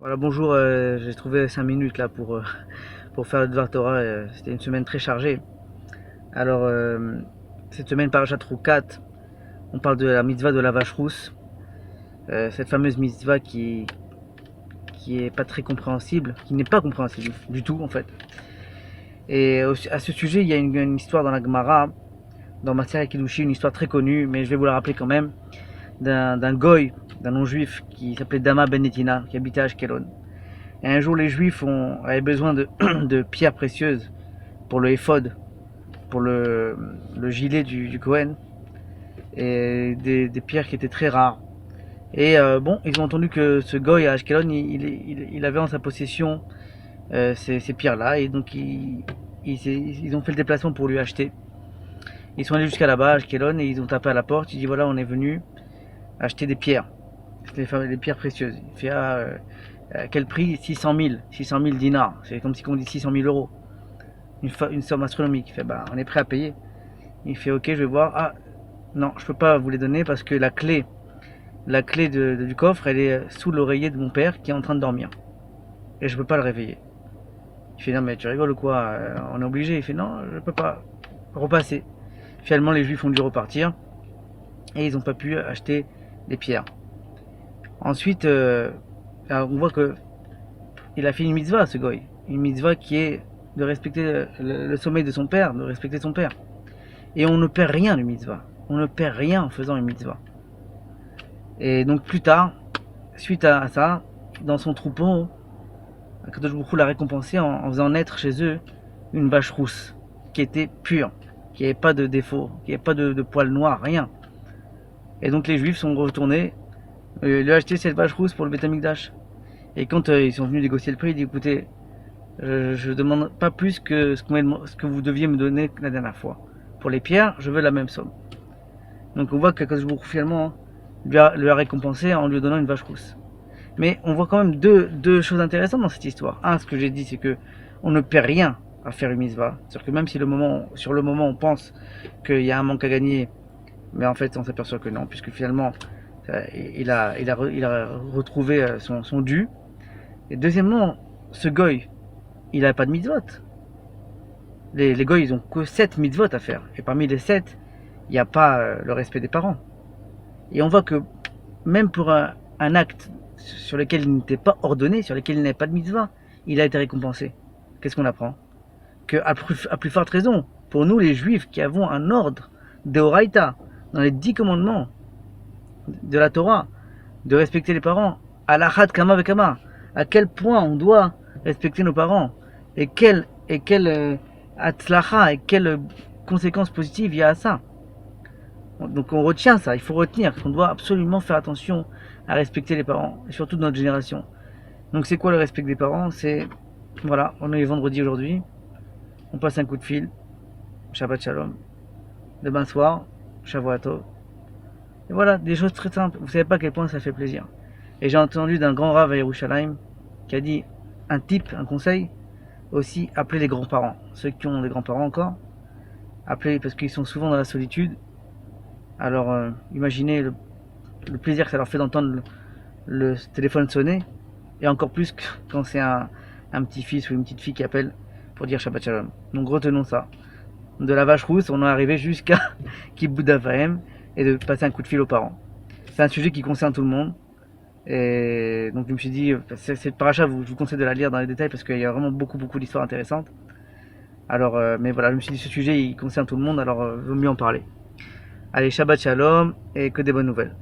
Voilà, bonjour, j'ai trouvé 5 minutes là pour faire le Dvar Torah. C'était une semaine très chargée. Alors, cette semaine, Parashat Roukat, on parle de la mitzvah de la vache rousse. Cette fameuse mitzvah qui est pas très compréhensible, qui n'est pas compréhensible du tout en fait. Et à ce sujet, il y a une histoire dans la Gemara, dans Matzah Kiddushin, une histoire très connue, mais je vais vous la rappeler quand même, d'un goy, d'un non-juif qui s'appelait Dama Ben Netina, qui habitait à Ashkelon. Et un jour, les Juifs avaient besoin de pierres précieuses pour le éphod, pour le gilet du Cohen, et des pierres qui étaient très rares. Et bon, ils ont entendu que ce goy à Ashkelon, il avait en sa possession ces pierres-là, et donc ils ont fait le déplacement pour lui acheter. Ils sont allés jusqu'à là-bas, à Ashkelon, et ils ont tapé à la porte. Il dit voilà, on est venu acheter des pierres, des pierres précieuses. Il fait à quel prix? 600 000 dinars. C'est comme si on dit 600 000 euros. Une somme astronomique. Il fait bah on est prêt à payer. Il fait ok, je vais voir. Ah non, je peux pas vous les donner parce que la clé du coffre, elle est sous l'oreiller de mon père qui est en train de dormir. Et je peux pas le réveiller. Il fait non mais tu rigoles ou quoi? On est obligé. Il fait non, je peux pas repasser. Finalement les juifs ont dû repartir et ils ont pas pu acheter les pierres. Ensuite, on voit que il a fait une mitzvah ce goy. Une mitzvah qui est de respecter le sommeil de son père, de respecter son père. Et on ne perd rien de mitzvah. On ne perd rien en faisant une mitzvah. Et donc plus tard, suite à ça, dans son troupeau, Akadosh Baruch Hu l'a récompensé en faisant naître chez eux une vache rousse, qui était pure, qui n'avait pas de défaut, qui n'avait pas de poils noirs, rien. Et donc les juifs sont retournés, lui acheter cette vache rousse pour le Beth Amikdash. Et quand ils sont venus négocier le prix, il dit écoutez, je ne demande pas plus que ce que vous deviez me donner la dernière fois. Pour les pierres, je veux la même somme. Donc on voit qu'Akadosh Baruch Hu finalement lui a récompensé en lui donnant une vache rousse. Mais on voit quand même deux choses intéressantes dans cette histoire. Un, ce que j'ai dit, c'est que on ne perd rien à faire une mitzvah. C'est-à-dire que même si sur le moment on pense qu'il y a un manque à gagner, mais en fait on s'aperçoit que non, puisque finalement il a retrouvé son dû. Et deuxièmement, ce goy, il n'a pas de mitzvot. Les goys, ils ont que 7 mitzvot à faire. Et parmi les 7, il n'y a pas le respect des parents. Et on voit que même pour un acte sur lequel il n'était pas ordonné, sur lequel il n'avait pas de mitzvah, il a été récompensé. Qu'est-ce qu'on apprend? Que à plus forte raison, pour nous les juifs qui avons un ordre d'Oraita, dans les 10 commandements de la Torah, de respecter les parents, alachat kama vekama, à quel point on doit respecter nos parents, et quelle atzlacha, et quelles conséquences positives il y a à ça. Donc on retient ça, il faut retenir qu'on doit absolument faire attention à respecter les parents, et surtout de notre génération. Donc c'est quoi le respect des parents? C'est, voilà, on est vendredi aujourd'hui, on passe un coup de fil, Shabbat Shalom, demain soir, Shavuot Tov. Et voilà, des choses très simples, vous savez pas à quel point ça fait plaisir. Et j'ai entendu d'un grand rave à Yerushalayim qui a dit un conseil, aussi appeler les grands-parents, ceux qui ont des grands-parents encore, appeler parce qu'ils sont souvent dans la solitude. Alors imaginez le plaisir que ça leur fait d'entendre le téléphone sonner, et encore plus quand c'est un petit-fils ou une petite fille qui appelle pour dire Shabbat Shalom. Donc retenons ça. De la vache rousse, on est arrivé jusqu'à Kibbutz Avaim et de passer un coup de fil aux parents. C'est un sujet qui concerne tout le monde. Et donc je me suis dit, cette paracha, je vous conseille de la lire dans les détails parce qu'il y a vraiment beaucoup d'histoires intéressantes. Alors, mais voilà, je me suis dit, ce sujet, il concerne tout le monde, alors vaut mieux en parler. Allez, Shabbat Shalom et que des bonnes nouvelles.